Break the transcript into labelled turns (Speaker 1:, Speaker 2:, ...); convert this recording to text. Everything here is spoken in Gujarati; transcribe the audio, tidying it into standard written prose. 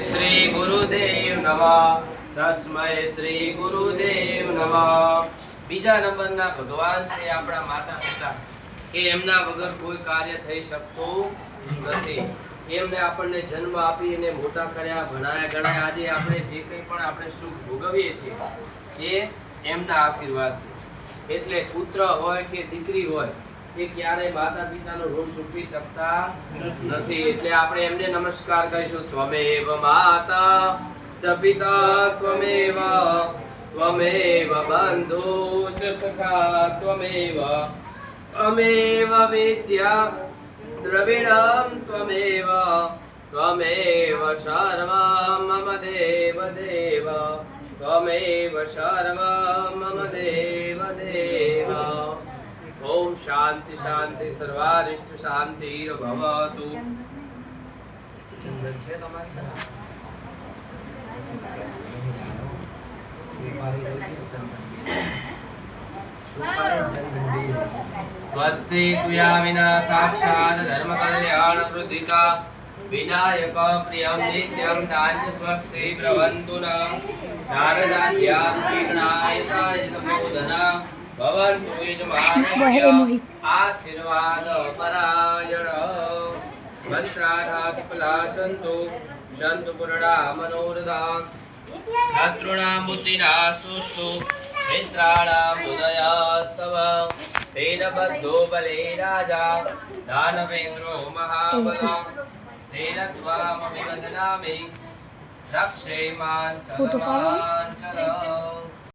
Speaker 1: શ્રી ગુરુદેવ નમઃ. તસ્મૈ શ્રી ગુરુદેવ નમઃ. બીજા નંબરના ભગવાન છે આપણા માતા પિતા, કે એમના વગર કોઈ કાર્ય થઈ શકતું નથી. એમને આપણને જન્મ આપીને મોટા કર્યા, ભણાયા ગણાયા. આજે આપણે જે કંઈ પણ આપણે સુખ ભોગવીએ છીએ એ એમના આશીર્વાદ. એટલે પુત્ર હોય કે દીકરી હોય, એ ક્યારેય માતા પિતાનો ઋણ ચૂકવી શકતા નથી. એટલે આપણે એમને નમસ્કાર કરીશું. ત્વમેવ માતા ચ પિતા ત્વમેવ ત્વમેવ બંધુ ચ સખા ત્વમેવ ત્વમેવ વિદ્યા દ્રવિણમ ત્વમેવ ત્વમેવ સર્વં મમ દેવ દેવ ત્વમેવ સર્વં મમ દેવ દેવ. ઓમ શાંતિ શાંતિ સર્વારિષ્ટ શાંતિર ભવતુ. ચંદન છે તમારી સાથે? સ્વસ્તિ તુયા વિના સાક્ષાત ધર્મ કલ્યાણ પ્રતિકા વિનાયક પ્રિયમ નિત્યમ તાંજ સ્વસ્તિ પ્રવંતુ ન શારદાધ્યારુષિગણાયતાય નમોદના ભવન્તુ યજમાનસ્ય આશીર્વાદ પરાયણ. મંત્રાઢા સફલા સંતુ સંતુ પૂર્ણા મનોરથા શત્રુણાં બુદ્ધિનાસ્તુસ્તુ મિત્રાણાં ઉદયાસ્તવ. તેન બદ્ધો બલે રાજા દાનવેન્દ્રો મહાબલા. તેન ત્વામવિવદનામિ રક્ષેમાન ચલમાન ચલ.